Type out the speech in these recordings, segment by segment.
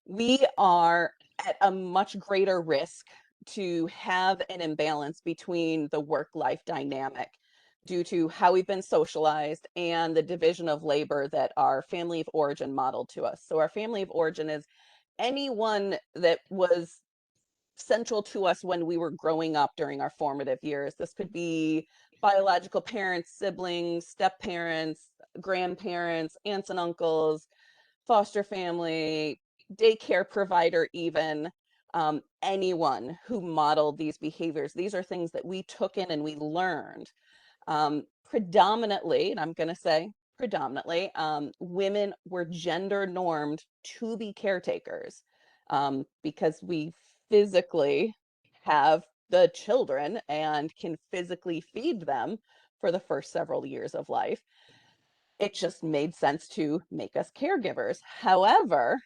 we are at a much greater risk to have an imbalance between the work-life dynamic due to how we've been socialized and the division of labor that our family of origin modeled to us. So our family of origin is anyone that was central to us when we were growing up during our formative years. This could be biological parents, siblings, step parents, grandparents, aunts and uncles, foster family, daycare provider, even anyone who modeled these behaviors. These are things that we took in and we learned. Predominantly, and I'm going to say predominantly, women were gender normed to be caretakers because we physically have the children and can physically feed them for the first several years of life. It just made sense to make us caregivers. However,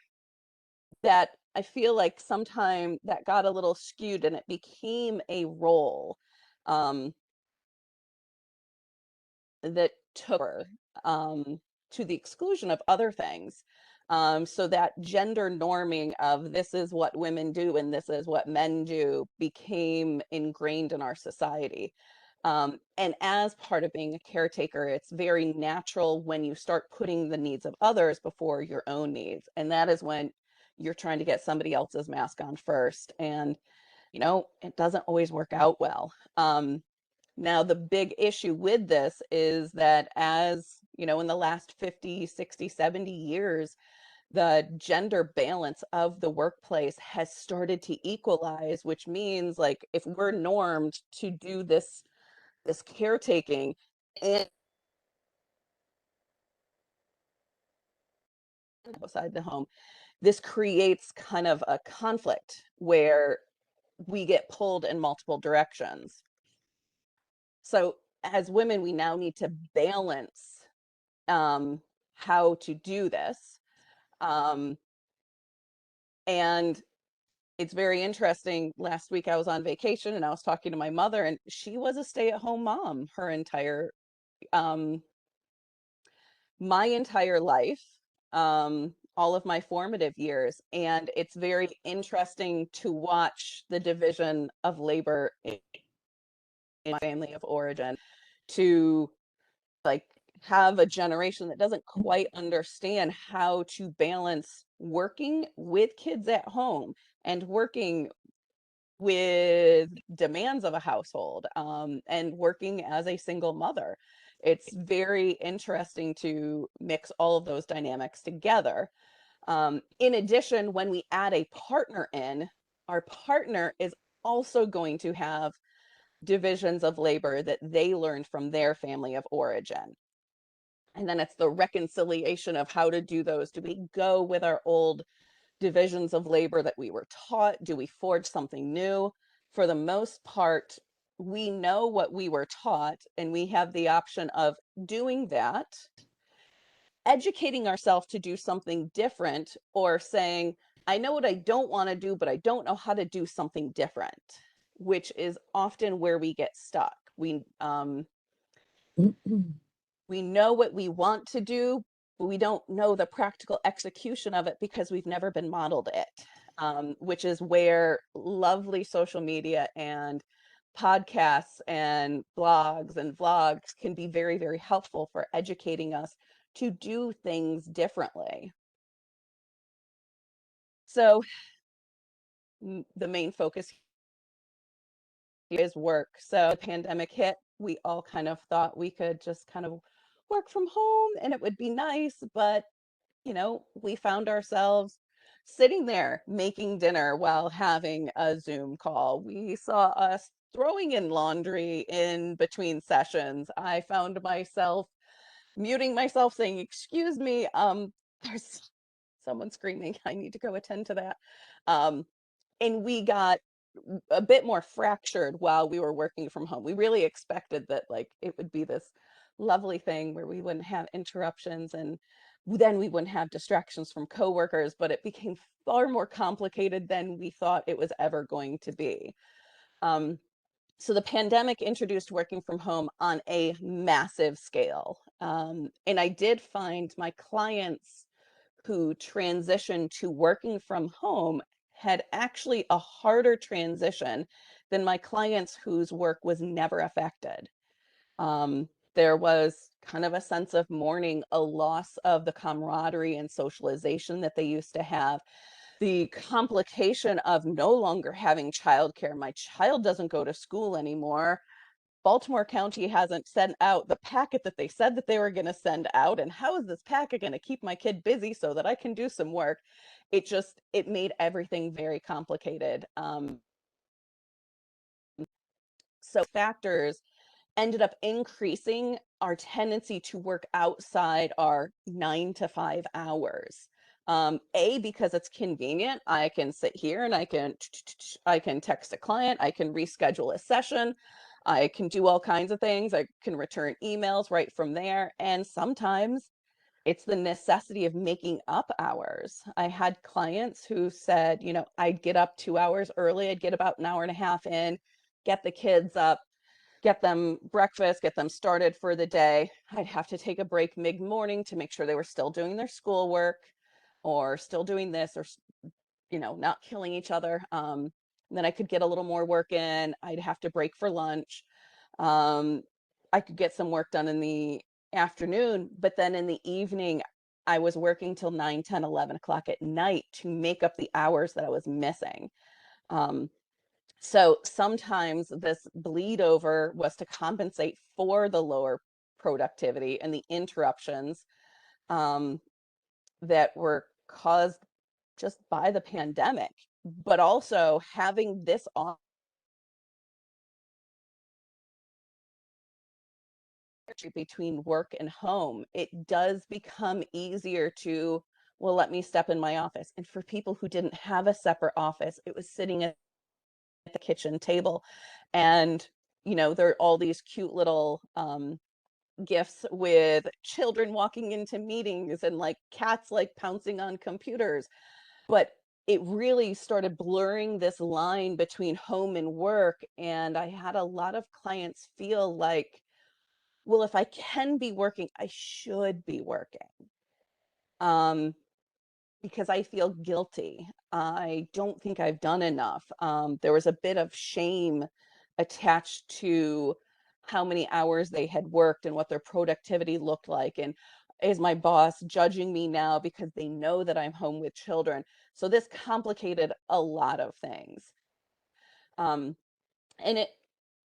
that I feel like sometime that got a little skewed and it became a role um, that took over to the exclusion of other things. So that gender norming of this is what women do and this is what men do became ingrained in our society. And as part of being a caretaker, it's very natural when you start putting the needs of others before your own needs. And that is when you're trying to get somebody else's mask on first. And, it doesn't always work out well. Now, the big issue with this is that as, in the last 50, 60, 70 years, the gender balance of the workplace has started to equalize, which means like if we're normed to do this caretaking and outside the home, this creates kind of a conflict where we get pulled in multiple directions. So as women, we now need to balance um, how to do this. Um, and it's very interesting. Last week I was on vacation and I was talking to my mother, and she was a stay-at-home mom her um, my entire life, all of my formative years. And it's very interesting to watch the division of labor in my family of origin to like have a generation that doesn't quite understand how to balance working with kids at home and working with demands of a household and working as a single mother. It's very interesting to mix all of those dynamics together. In addition, when we add a partner in, our partner is also going to have divisions of labor that they learned from their family of origin. And then it's the reconciliation of how to do those. Do we go with our old divisions of labor that we were taught? Do we forge something new? For the most part, we know what we were taught, and we have the option of doing that, educating ourselves to do something different, or saying, I know what I don't want to do, but I don't know how to do something different, which is often where we get stuck. We know what we want to do, but we don't know the practical execution of it because we've never been modeled it, which is where lovely social media and podcasts and blogs and vlogs can be very, very helpful for educating us to do things differently. So the main focus is work. So the pandemic hit, we all kind of thought we could just kind of work from home and it would be nice, but we found ourselves sitting there making dinner while having a Zoom call. We saw us throwing in laundry in between sessions. I found myself muting myself saying, "Excuse me, there's someone screaming. I need to go attend to that." Um, and we got a bit more fractured while we were working from home. We really expected that like it would be this lovely thing where we wouldn't have interruptions and then we wouldn't have distractions from coworkers, but it became far more complicated than we thought it was ever going to be. Um, so the pandemic introduced working from home on a massive scale. And I did find my clients who transitioned to working from home had actually a harder transition than my clients whose work was never affected. There was kind of a sense of mourning, a loss of the camaraderie and socialization that they used to have, the complication of no longer having childcare. My child doesn't go to school anymore. Baltimore County hasn't sent out the packet that they said that they were going to send out. And how is this packet going to keep my kid busy so that I can do some work? It made everything very complicated. So factors ended up increasing our tendency to work outside our 9 to 5 hours. Because it's convenient. I can sit here and I can text a client, I can reschedule a session, I can do all kinds of things. I can return emails right from there. And sometimes it's the necessity of making up hours. I had clients who said, I'd get up 2 hours early, I'd get about an hour and a half in, get the kids up, get them breakfast, get them started for the day. I'd have to take a break mid-morning to make sure they were still doing their schoolwork or still doing this or, not killing each other. Then I could get a little more work in. I'd have to break for lunch. Um, I could get some work done in the afternoon, but then in the evening, I was working till 9, 10, 11 o'clock at night to make up the hours that I was missing. Um, so sometimes this bleed over was to compensate for the lower productivity and the interruptions um, that were caused just by the pandemic, but also having this on between work and home, it does become easier to, well, let me step in my office. And for people who didn't have a separate office, it was sitting at the kitchen table. And, there are all these cute little gifts with children walking into meetings and like cats like pouncing on computers. But it really started blurring this line between home and work. And I had a lot of clients feel like, well, if I can be working, I should be working. Um, because I feel guilty. I don't think I've done enough. There was a bit of shame attached to how many hours they had worked and what their productivity looked like. And is my boss judging me now because they know that I'm home with children? So this complicated a lot of things. Um, and it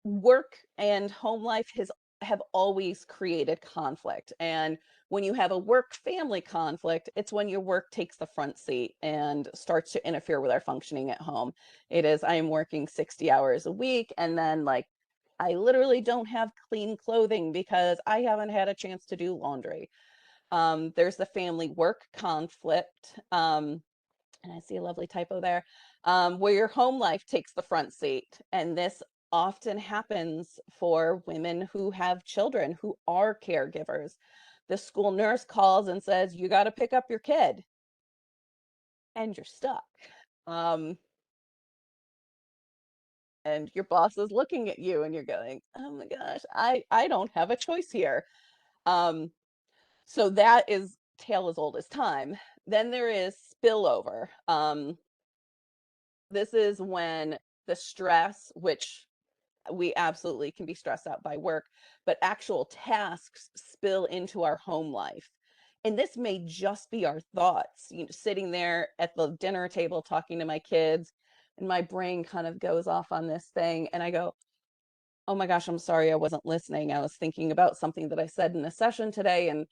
work and home life has have always created conflict. And when you have a work family conflict, it's when your work takes the front seat and starts to interfere with our functioning at home. It is, I am working 60 hours a week, and then like I literally don't have clean clothing because I haven't had a chance to do laundry. There's the family work conflict. And I see a lovely typo there, where your home life takes the front seat. And this often happens for women who have children who are caregivers. The school nurse calls and says, you got to pick up your kid, and you're stuck. Um, and your boss is looking at you and you're going, oh my gosh, I don't have a choice here. Um, so that is tale as old as time. Then there is spillover. This is when the stress, which we absolutely can be stressed out by work, but actual tasks spill into our home life. And this may just be our thoughts, sitting there at the dinner table talking to my kids, and my brain kind of goes off on this thing. And I go, oh my gosh, I'm sorry, I wasn't listening. I was thinking about something that I said in a session today, and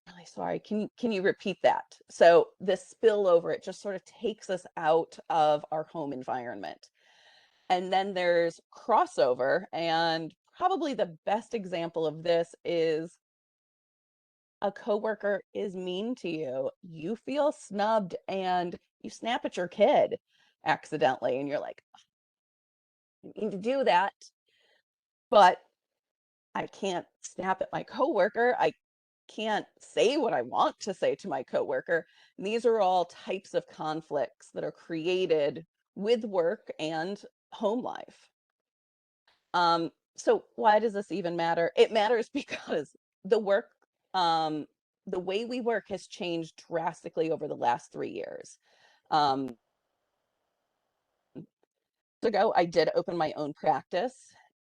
really sorry. Can you repeat that? So this spillover, it just sort of takes us out of our home environment. And then there's crossover, and probably the best example of this is a coworker is mean to you. You feel snubbed and you snap at your kid accidentally, and you're like, I need to do that, but I can't snap at my coworker. I can't say what I want to say to my coworker. And these are all types of conflicts that are created with work and home life. So why does this even matter? It matters because the work, um, the way we work has changed drastically over the last 3 years. Um, ago, I did open my own practice.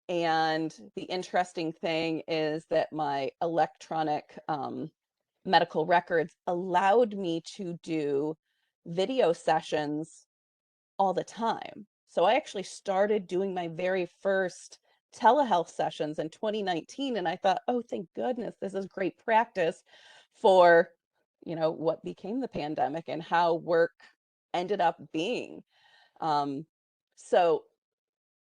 And the interesting thing is that my electronic medical records allowed me to do video sessions all the time. So I actually started doing my very first telehealth sessions in 2019. And I thought, oh, thank goodness, this is great practice for, what became the pandemic and how work ended up being. Um, so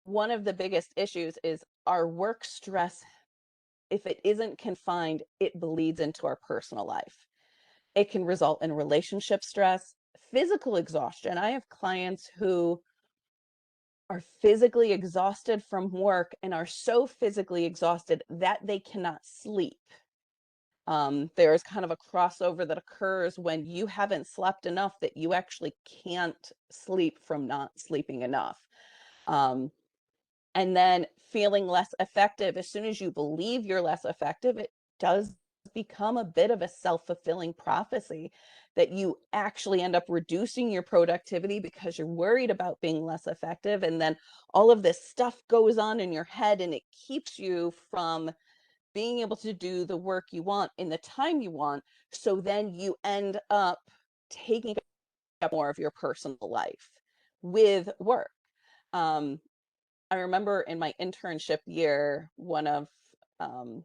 one of the biggest issues is our work stress. If it isn't confined, it bleeds into our personal life. It can result in relationship stress, physical exhaustion. I have clients who are physically exhausted from work and are so physically exhausted that they cannot sleep. There's kind of a crossover that occurs when you haven't slept enough that you actually can't sleep from not sleeping enough. Um, and then feeling less effective. As soon as you believe you're less effective, it does become a bit of a self-fulfilling prophecy that you actually end up reducing your productivity because you're worried about being less effective. And then all of this stuff goes on in your head and it keeps you from being able to do the work you want in the time you want. So then you end up taking up more of your personal life with work. Um, I remember in my internship year, um,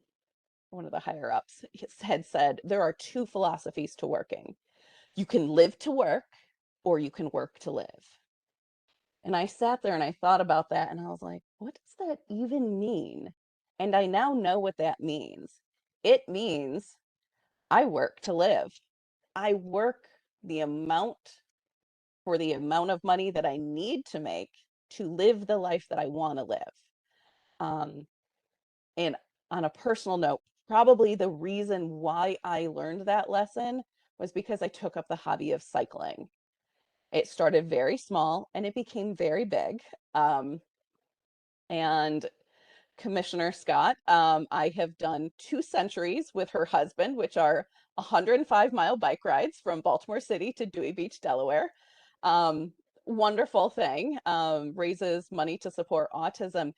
one of the higher ups had said, there are two philosophies to working. You can live to work or you can work to live. And I sat there and I thought about that and I was like, what does that even mean? And I now know what that means. It means I work to live. I work the amount for the amount of money that I need to make to live the life that I want to live. Um, And on a personal note, probably the reason why I learned that lesson was because I took up the hobby of cycling. It started very small and it became very big. And Commissioner Scott, I have done 2 centuries with her husband, which are 105-mile bike rides from Baltimore City to Dewey Beach, Delaware. Um, Wonderful thing, raises money to support autism.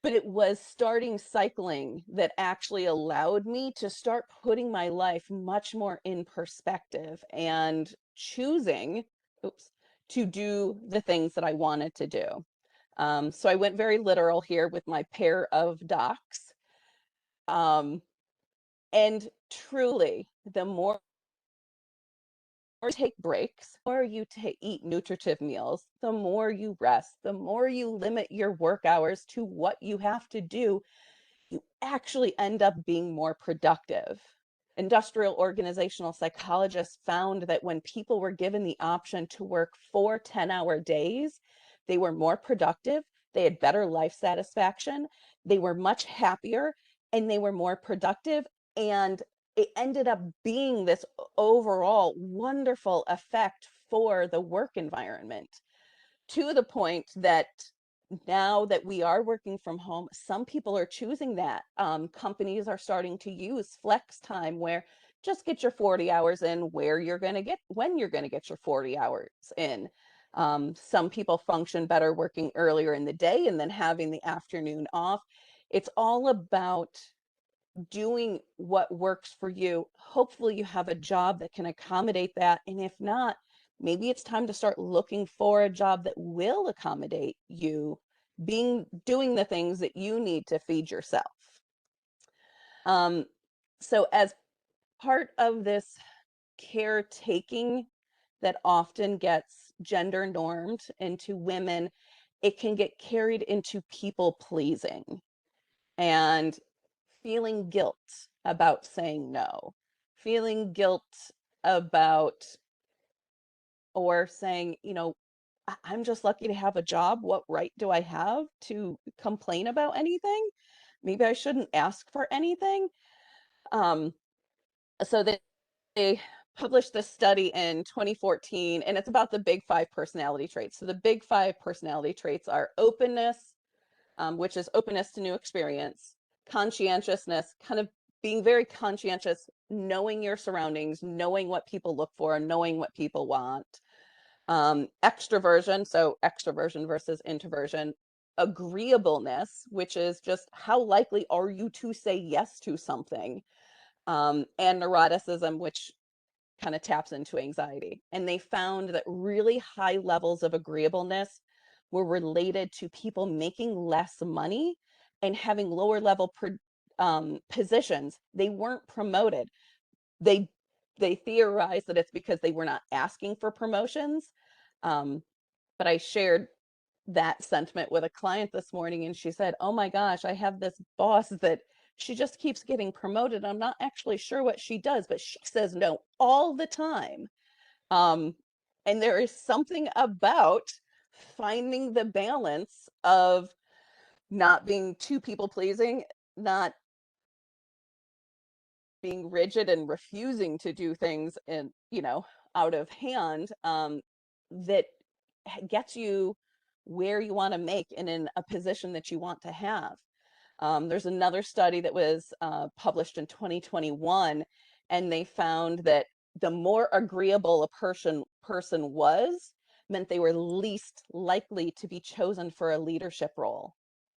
But it was starting cycling that actually allowed me to start putting my life much more in perspective and choosing, oops, to do the things that I wanted to do. So I went very literal here with my pair of docs. Um, and truly, the more you take breaks, the more you eat nutritive meals, the more you rest, the more you limit your work hours to what you have to do, you actually end up being more productive. Industrial organizational psychologists found that when people were given the option to work 4 10-hour days, they were more productive, they had better life satisfaction, they were much happier, and they were more productive. And it ended up being this overall wonderful effect for the work environment, to the point that now that we are working from home, some people are choosing that. Companies are starting to use flex time, where just get your 40 hours in where you're going to get, when you're going to get your 40 hours in. Some people function better working earlier in the day and then having the afternoon off. It's all about doing what works for you. Hopefully you have a job that can accommodate that. And if not, maybe it's time to start looking for a job that will accommodate you doing the things that you need to feed yourself. So as part of this caretaking that often gets gender normed into women, it can get carried into people pleasing and feeling guilt about saying no, feeling guilt about, or saying, I'm just lucky to have a job. What right do I have to complain about anything? Maybe I shouldn't ask for anything. Um, so they published this study in 2014, and it's about the big 5 personality traits. So the big 5 personality traits are openness, which is openness to new experience, conscientiousness, kind of being very conscientious knowing your surroundings, knowing what people look for, knowing what people want. Extroversion, so extroversion versus introversion. Agreeableness, which is just how likely are you to say yes to something. And neuroticism, which kind of taps into anxiety. And they found that really high levels of agreeableness were related to people making less money and having lower level positions. They weren't promoted. They they theorized that it's because they were not asking for promotions. Um, but I shared that sentiment with a client this morning, and she said, "Oh my gosh, I have this boss that she just keeps getting promoted. I'm not actually sure what she does, but she says no all the time." Um, and there is something about finding the balance of not being too people pleasing, not being rigid and refusing to do things and, out of hand, that gets you where you want to make and in a position that you want to have. There's another study that was published in 2021, and they found that the more agreeable a person was, meant they were least likely to be chosen for a leadership role.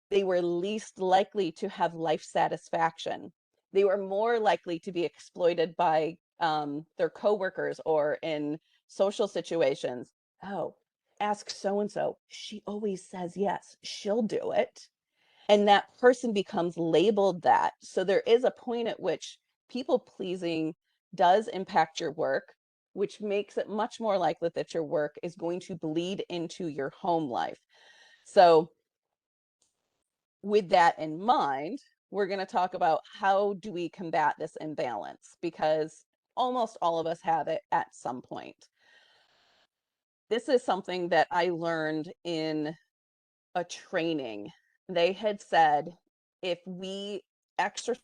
They were least likely to have life satisfaction. They were more likely to be exploited by their coworkers or in social situations. Oh, ask so and so. She always says yes. She'll do it, and that person becomes labeled that. So there is a point at which people pleasing does impact your work, which makes it much more likely that your work is going to bleed into your home life. So with that in mind, we're going to talk about how do we combat this imbalance, because almost all of us have it at some point. This is something that I learned in a training. They had said if we exercise,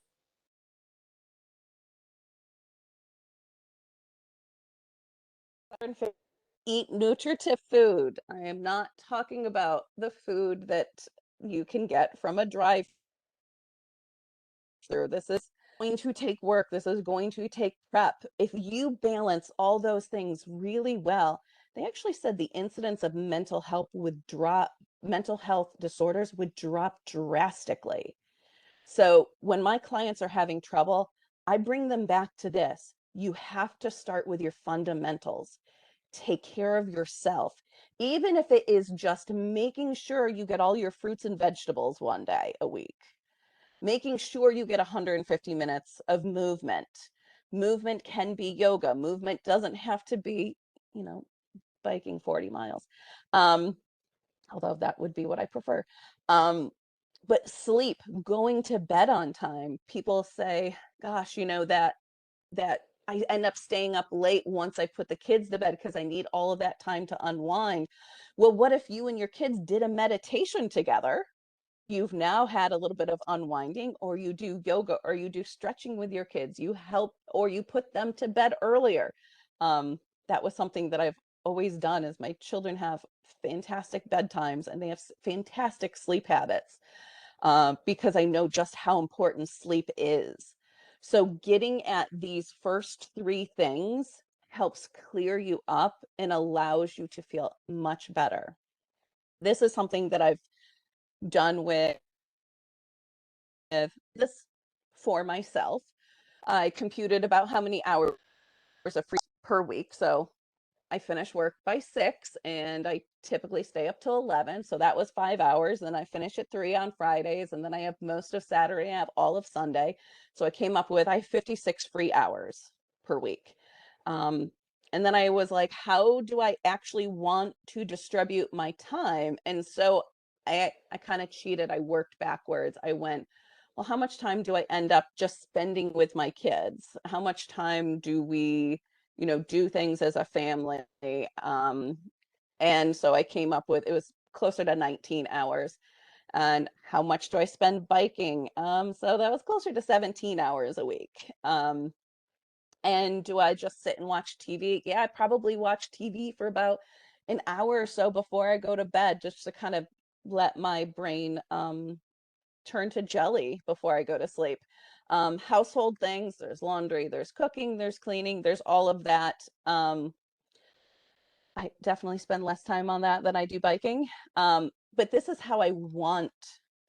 eat nutritive food. I am not talking about the food that you can get from a drive through. This is going to take work. This is going to take prep. If you balance all those things really well, they actually said the incidence of mental health disorders would drop drastically. So when my clients are having trouble, I bring them back to this. You have to start with your fundamentals. Take care of yourself, even if it is just making sure you get all your fruits and vegetables one day a week, making sure you get 150 minutes of movement. Movement can be yoga. Movement doesn't have to be, you know, biking 40 miles. Um, Although that would be what I prefer. Um, but sleep, going to bed on time. People say, gosh, that I end up staying up late once I put the kids to bed because I need all of that time to unwind. Well, what if you and your kids did a meditation together? You've now had a little bit of unwinding, or you do yoga, or you do stretching with your kids. You help, or you put them to bed earlier. That was something that I've always done. Is my children have fantastic bedtimes and they have fantastic sleep habits, because I know just how important sleep is. So getting at these first three things helps clear you up and allows you to feel much better. This is something that I've done with this for myself. I computed about how many hours of free per week. So I finish work by 6 and I typically stay up till 11. So that was 5 hours. Then I finish at 3 on Fridays. And then I have most of Saturday. I have all of Sunday. So I came up with, I have 56 free hours per week. Um, and then I was like, how do I actually want to distribute my time? And so I kind of cheated. I worked backwards. I went, well, how much time do I end up just spending with my kids? How much time do we, do things as a family? And so I came up with, it was closer to 19 hours. And how much do I spend biking? So that was closer to 17 hours a week. And do I just sit and watch TV? Yeah, I probably watch TV for about an hour or so before I go to bed, just to kind of let my brain turn to jelly before I go to sleep. Household things, there's laundry, there's cooking, there's cleaning, there's all of that. I definitely spend less time on that than I do biking. But this is how I want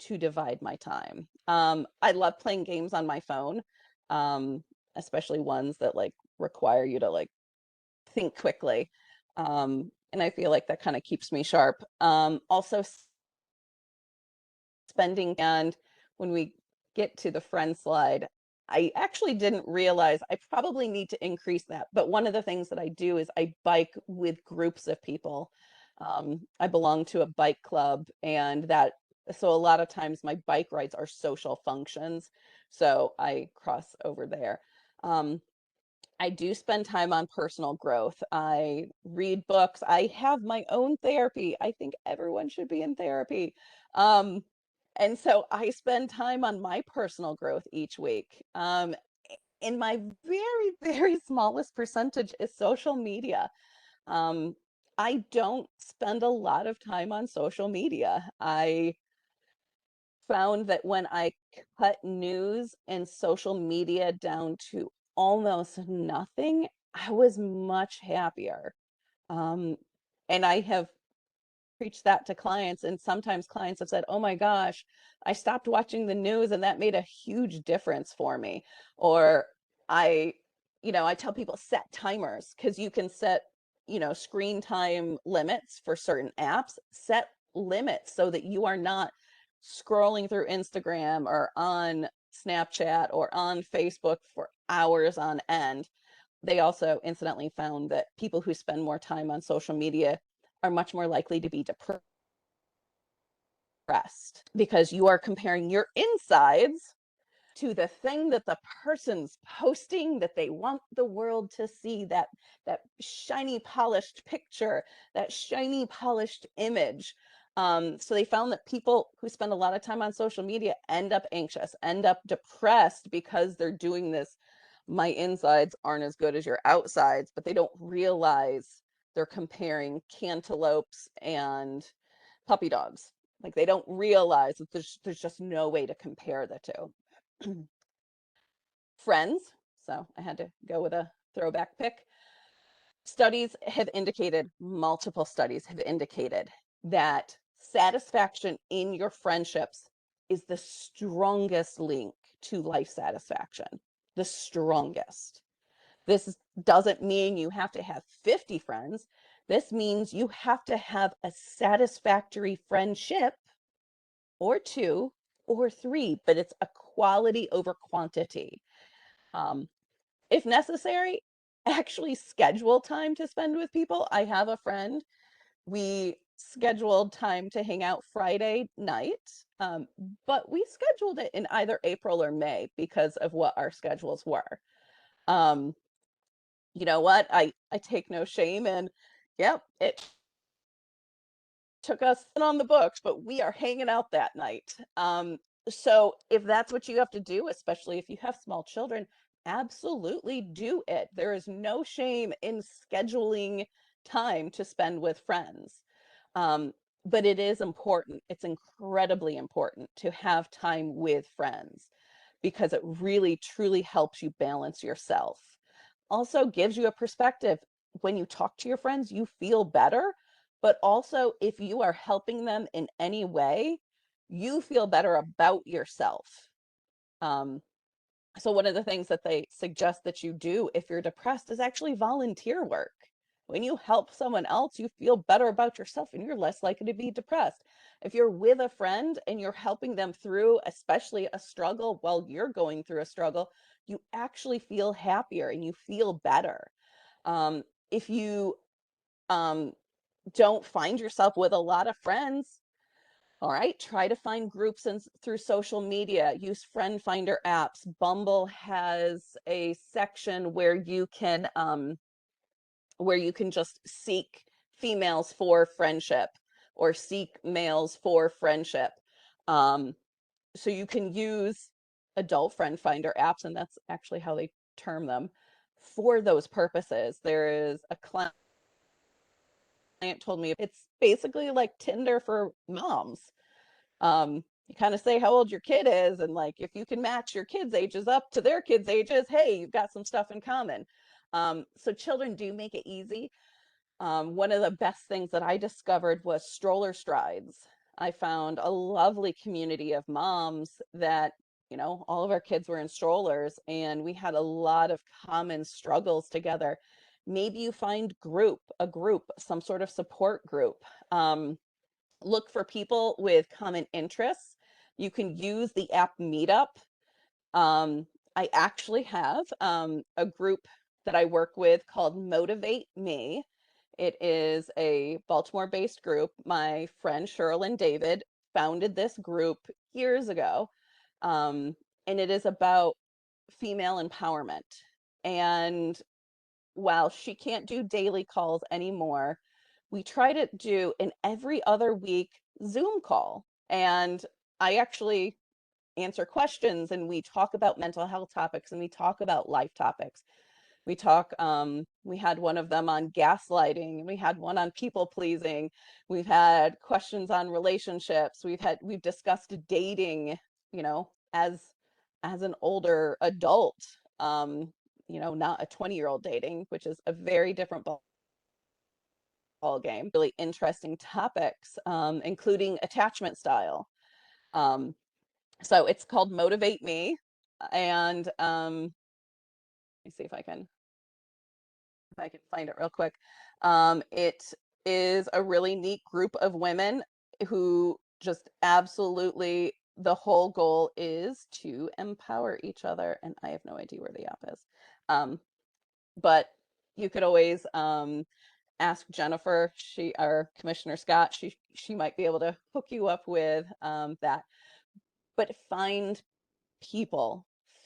to divide my time. I love playing games on my phone, um, especially ones that like require you to like think quickly. And I feel like that kind of keeps me sharp. Also spending, and when we get to the friend slide, I actually didn't realize I probably need to increase that. But one of the things that I do is I bike with groups of people. I belong to a bike club, and that, so a lot of times my bike rides are social functions. So I cross over there. Um, I do spend time on personal growth. I read books. I have my own therapy. I think everyone should be in therapy. Um, and so I spend time on my personal growth each week. And my very, very smallest percentage is social media. Um, I don't spend a lot of time on social media. I found that when I cut news and social media down to almost nothing, I was much happier. Um, and I have preached that to clients, and sometimes clients have said, "Oh my gosh, I stopped watching the news and that made a huge difference for me." Or I, I tell people set timers, because you can set, screen time limits for certain apps. Set limits so that you are not scrolling through Instagram or on Snapchat or on Facebook for hours on end. They also incidentally found that people who spend more time on social media are much more likely to be depressed, because you are comparing your insides to the thing that the person's posting, that they want the world to see, that shiny polished picture, that shiny polished image. So they found that people who spend a lot of time on social media end up anxious, end up depressed, because they're doing this, my insides aren't as good as your outsides, but they don't realize they're comparing cantaloupes and puppy dogs. Like, they don't realize that there's just no way to compare the two. Friends, so I had to go with a throwback pick. Multiple studies have indicated that satisfaction in your friendships is the strongest link to life satisfaction. The strongest. This doesn't mean you have to have 50 friends. This means you have to have a satisfactory friendship, or two, or three, but it's a quality over quantity. Um, if necessary, actually schedule time to spend with people. I have a friend, we scheduled time to hang out Friday night, but we scheduled it in either April or May because of what our schedules were. Um, you know what? I take no shame in, yep, it took us on the books, but we are hanging out that night. So if that's what you have to do, especially if you have small children, absolutely do it. There is no shame in scheduling time to spend with friends. Um, but it is important. It's incredibly important to have time with friends, because it really truly helps you balance yourself. Also gives you a perspective. When you talk to your friends, you feel better, but also if you are helping them in any way, you feel better about yourself. Um, so one of the things that they suggest that you do if you're depressed is actually volunteer work. When you help someone else, you feel better about yourself and you're less likely to be depressed. If you're with a friend and you're helping them through, especially a struggle while you're going through a struggle, you actually feel happier and you feel better. If you um, don't find yourself with a lot of friends, all right, try to find groups through social media. Use friend finder apps. Bumble has a section where you can just seek females for friendship or seek males for friendship. So you can use adult friend finder apps, and that's actually how they term them, for those purposes. There is a client told me it's basically like Tinder for moms. you kind of say how old your kid is, and like if you can match your kids' ages up to their kids' ages, hey, you've got some stuff in common. So children do make it easy. One of the best things that I discovered was stroller strides. I found a lovely community of moms that, all of our kids were in strollers and we had a lot of common struggles together. Maybe you find a group, some sort of support group. Look for people with common interests. You can use the app Meetup. I actually have a group that I work with called Motivate Me. It is a Baltimore-based group. My friend Cheryl and David founded this group years ago, and it is about female empowerment. And while she can't do daily calls anymore, we try to do an every other week Zoom call. And I actually answer questions and we talk about mental health topics and we talk about life topics. We had one of them on gaslighting, and we had one on people pleasing. We've had questions on relationships. We've discussed dating, as an older adult, not a 20-year-old dating, which is a very different ball game. Really interesting topics, including attachment style. So it's called Motivate Me. And let me see if I can find it real quick. It is a really neat group of women who just absolutely, the whole goal is to empower each other. And I have no idea where the app is. But you could always ask Jennifer, or Commissioner Scott, she might be able to hook you up with that. But find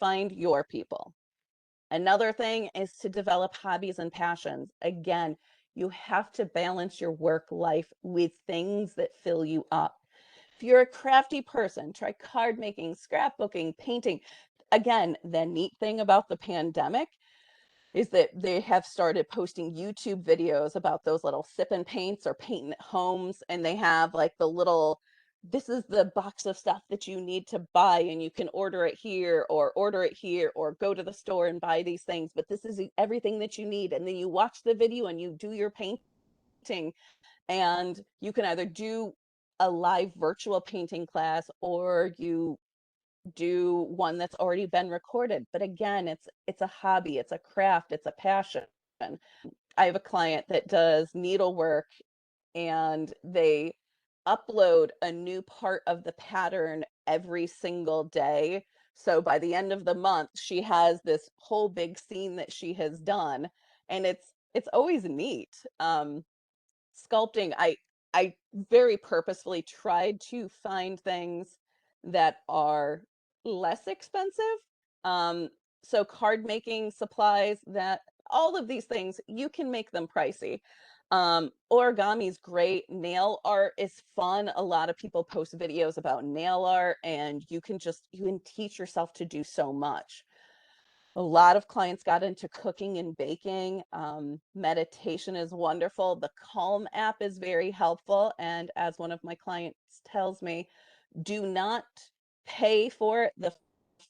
your people. Another thing is to develop hobbies and passions. Again, you have to balance your work life with things that fill you up. If you're a crafty person, try card making, scrapbooking, painting. Again, the neat thing about the pandemic is that they have started posting YouTube videos about those little sip and paints or painting at homes. And they have like this is the box of stuff that you need to buy, and you can order it here or go to the store and buy these things. But this is everything that you need. And then you watch the video and you do your painting, and you can either do a live virtual painting class or you do one that's already been recorded. But again, it's a hobby, it's a craft, it's a passion. I have a client that does needlework, and they upload a new part of the pattern every single day. So by the end of the month, she has this whole big scene that she has done, and it's always neat. Sculpting, I very purposefully tried to find things that are less expensive. Um, so card making supplies, that all of these things, you can make them pricey. Origami is great. Nail art is fun. A lot of people post videos about nail art, and you can teach yourself to do so much. A lot of clients got into cooking and baking. Meditation is wonderful. The Calm app is very helpful. And as one of my clients tells me, do not pay for it the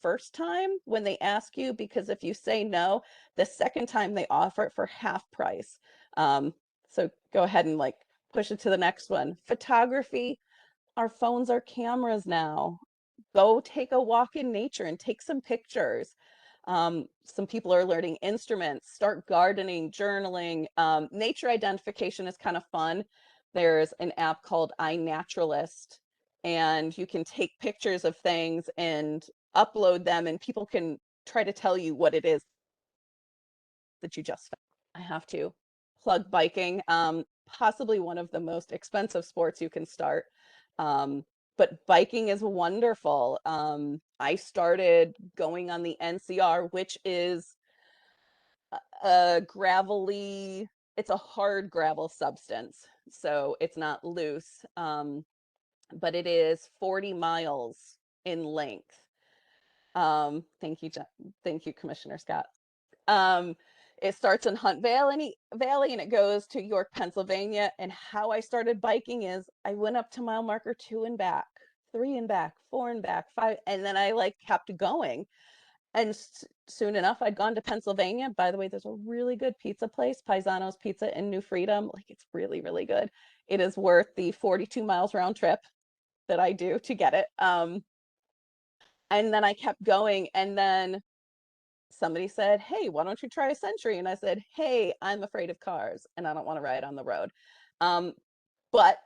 first time when they ask you, because if you say no, the second time they offer it for half price. So go ahead and like push it to the next one. Photography, our phones are cameras now. Go take a walk in nature and take some pictures. Some people are learning instruments, start gardening, journaling. Nature identification is kind of fun. There's an app called iNaturalist, and you can take pictures of things and upload them, and people can try to tell you what it is that you just found. I have to plug biking, possibly one of the most expensive sports you can start. But biking is wonderful. I started going on the NCR, which is a gravelly, it's a hard gravel substance. So it's not loose, but it is 40 miles in length. Thank you, Commissioner Scott. Um, it starts in Hunt Valley and it goes to York, Pennsylvania. And how I started biking is I went up to mile marker 2 and back. 3 and back, 4 and back, 5, and then I like kept going. And soon enough, I'd gone to Pennsylvania. By the way, there's a really good pizza place, Paisano's Pizza in New Freedom. Like it's really, really good. It is worth the 42 miles round trip that I do to get it. And then I kept going, and then somebody said, "Hey, why don't you try a Century?" And I said, "Hey, I'm afraid of cars and I don't want to ride on the road." Um, but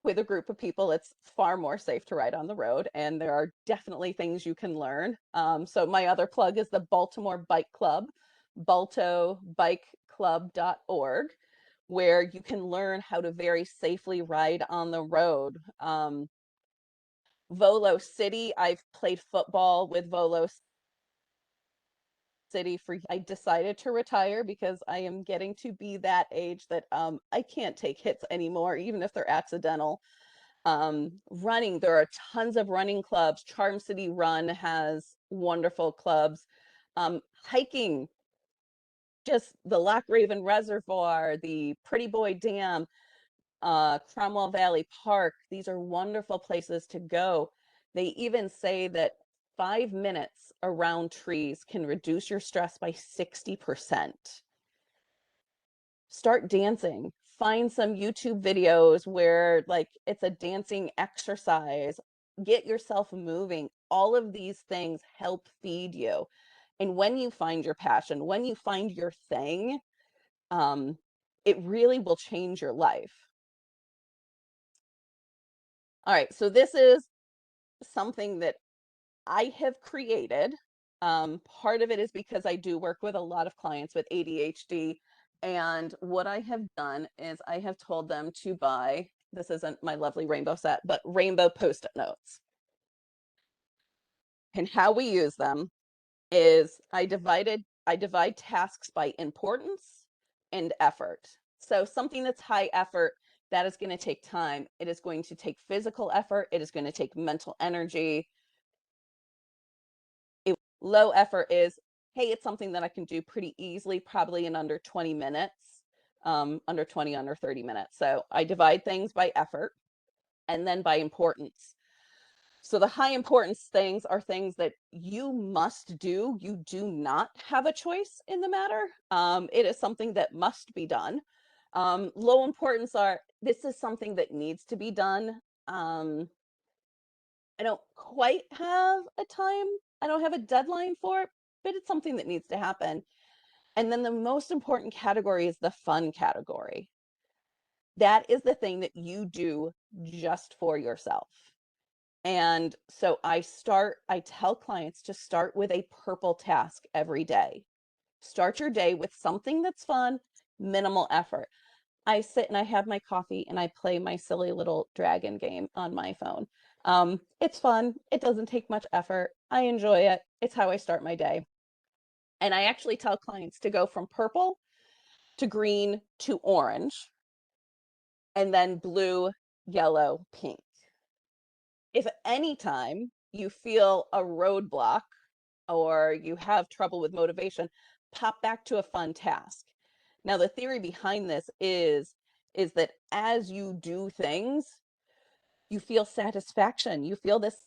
with a group of people, it's far more safe to ride on the road, and there are definitely things you can learn. So my other plug is the Baltimore Bike Club, baltobikeclub.org, where you can learn how to very safely ride on the road. Volo City, I've played football with Volo City for I decided to retire because I am getting to be that age that I can't take hits anymore, even if they're accidental. Running, there are tons of running clubs. Charm City Run has wonderful clubs. Hiking, just the Loch Raven Reservoir, the Pretty Boy Dam, Cromwell Valley Park. These are wonderful places to go. They even say that 5 minutes around trees can reduce your stress by 60%. Start dancing. Find some YouTube videos where like it's a dancing exercise. Get yourself moving. All of these things help feed you. And when you find your passion, when you find your thing, um, it really will change your life. All right, so this is something that I have created. Part of it is because I do work with a lot of clients with ADHD. And what I have done is I have told them to buy, this isn't my lovely rainbow set, but rainbow Post-it notes. And how we use them is I divide tasks by importance and effort. So something that's high effort, that is going to take time. It is going to take physical effort. It is going to take mental energy. Low effort is, hey, it's something that I can do pretty easily, probably in under 20 minutes, under 20, under 30 minutes. So I divide things by effort and then by importance. So the high importance things are things that you must do. You do not have a choice in the matter. It is something that must be done. Low importance are, this is something that needs to be done. I don't quite have a time. I don't have a deadline for it, but it's something that needs to happen. And then the most important category is the fun category. That is the thing that you do just for yourself. And so I tell clients to start with a purple task every day. Start your day with something that's fun, minimal effort. I sit and I have my coffee and I play my silly little dragon game on my phone. It's fun. It doesn't take much effort. I enjoy it. It's how I start my day. And I actually tell clients to go from purple to green to orange and then blue, yellow, pink. If at any time you feel a roadblock or you have trouble with motivation, pop back to a fun task. Now, the theory behind this is that as you do things, you feel satisfaction. You feel this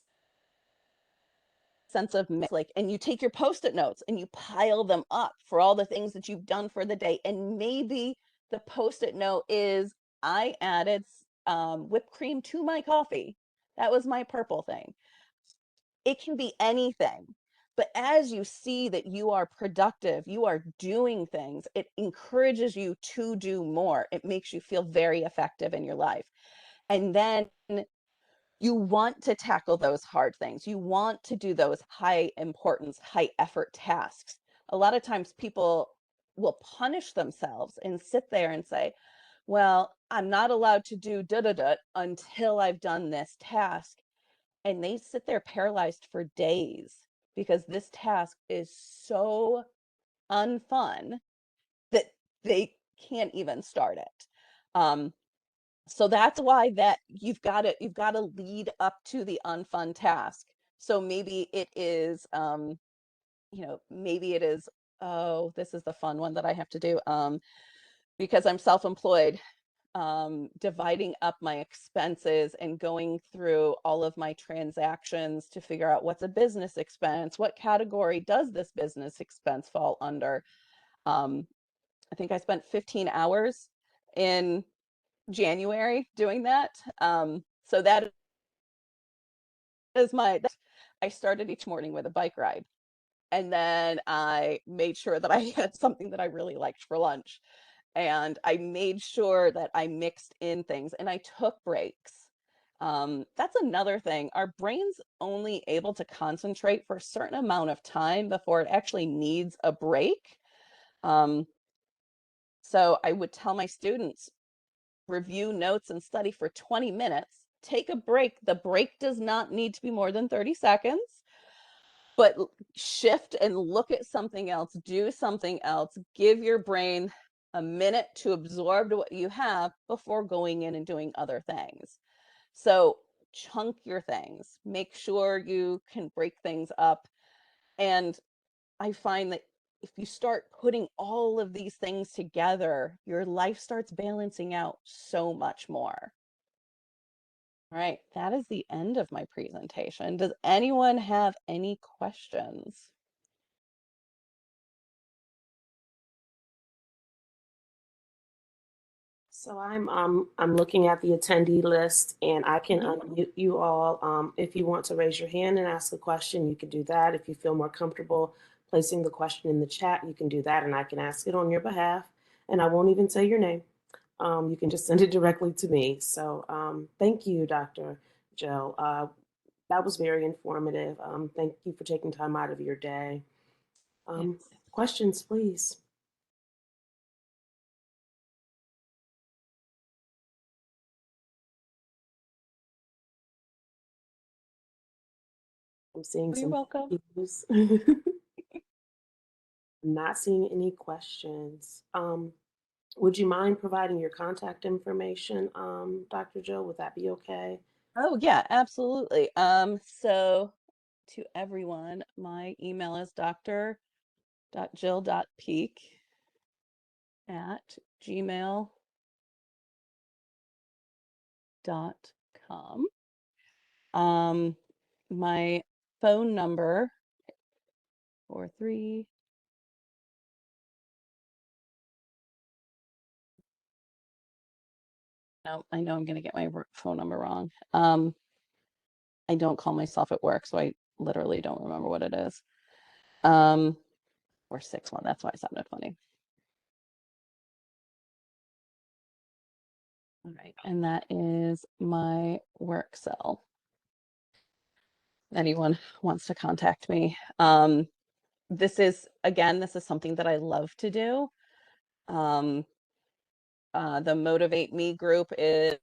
sense of like, and you take your Post-it notes and you pile them up for all the things that you've done for the day. And maybe the Post-it note is, I added whipped cream to my coffee. That was my purple thing. It can be anything. But as you see that you are productive, you are doing things, it encourages you to do more. It makes you feel very effective in your life. And then you want to tackle those hard things. You want to do those high importance, high effort tasks. A lot of times people will punish themselves and sit there and say, well, I'm not allowed to do da da da until I've done this task. And they sit there paralyzed for days because this task is so unfun that they can't even start it. So that's why that you've got to lead up to the unfun task. So maybe it is maybe it is, oh, this is the fun one that I have to do because I'm self-employed. dividing up my expenses and going through all of my transactions to figure out what's a business expense, what category does this business expense fall under. Um, I think I spent 15 hours in January doing that. So that is I started each morning with a bike ride. And then I made sure that I had something that I really liked for lunch. And I made sure that I mixed in things and I took breaks. That's another thing. Our brain's only able to concentrate for a certain amount of time before it actually needs a break. Um, so I would tell my students, review notes and study for 20 minutes, take a break. The break does not need to be more than 30 seconds, but shift and look at something else, do something else, give your brain a minute to absorb what you have before going in and doing other things. So chunk your things, make sure you can break things up. And I find that if you start putting all of these things together, your life starts balancing out so much more. All right, that is the end of my presentation. Does anyone have any questions? So I'm looking at the attendee list and I can unmute you all. If you want to raise your hand and ask a question, you can do that. If you feel more comfortable placing the question in the chat, you can do that and I can ask it on your behalf. And I won't even say your name. You can just send it directly to me. So thank you, Dr. Jill. That was very informative. Thank you for taking time out of your day. Yes. Questions, please. I'm seeing You're some welcome. cues. Not seeing any questions. Would you mind providing your contact information, Dr. Jill? Would that be okay? Oh, yeah, absolutely. So to everyone, my email is dr.jill.peak@gmail.com. My phone number 43. No, I know I'm going to get my phone number wrong. I don't call myself at work, so I literally don't remember what it is. Or 61. That's why it sounded funny. All right, and that is my work cell. Anyone wants to contact me. This is something that I love to do. The Motivate Me group is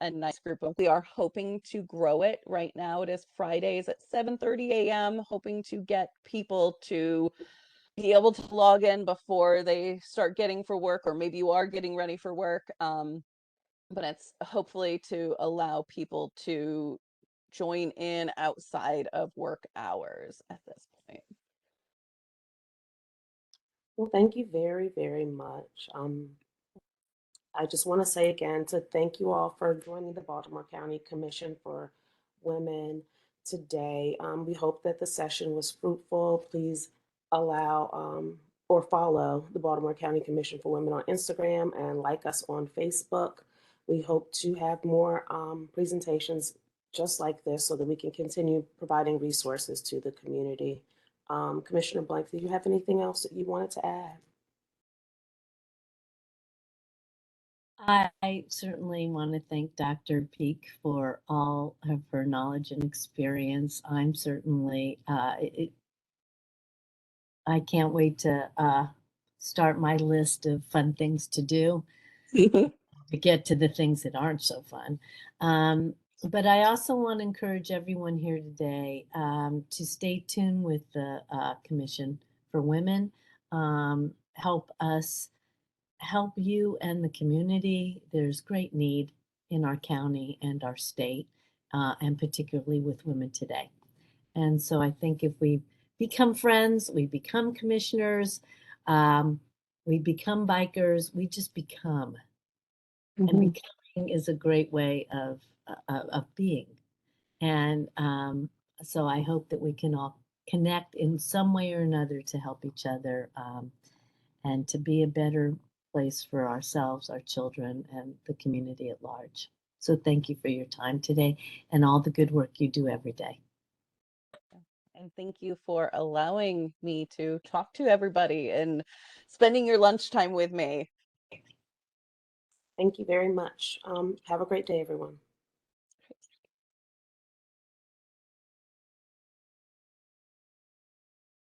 a nice group of, we are hoping to grow it. Right now it is Fridays at 7:30 a.m. hoping to get people to be able to log in before they start getting for work, or maybe you are getting ready for work. But it's hopefully to allow people to join in outside of work hours at this point. Well, thank you very, very much. I just want to say again to thank you all for joining the Baltimore County Commission for Women today. We hope that the session was fruitful. Please allow or follow the Baltimore County Commission for Women on Instagram and like us on Facebook. We hope to have more presentations just like this so that we can continue providing resources to the community. Commissioner Blank, do you have anything else that you wanted to add? I certainly want to thank Dr. Peak for all of her knowledge and experience. I'm certainly, I can't wait to start my list of fun things to do to get to the things that aren't so fun. But I also want to encourage everyone here today to stay tuned with the Commission for Women. Help you and the community. There's great need in our county and our state, and particularly with women today. And so I think if we become friends, we become commissioners, um, We become bikers, we just become. And Mhm. becoming is a great way of being. And so I hope that we can all connect in some way or another to help each other, and to be a better place for ourselves, our children, and the community at large. So thank you for your time today and all the good work you do every day. And thank you for allowing me to talk to everybody and spending your lunchtime with me. Thank you very much. Have a great day, everyone.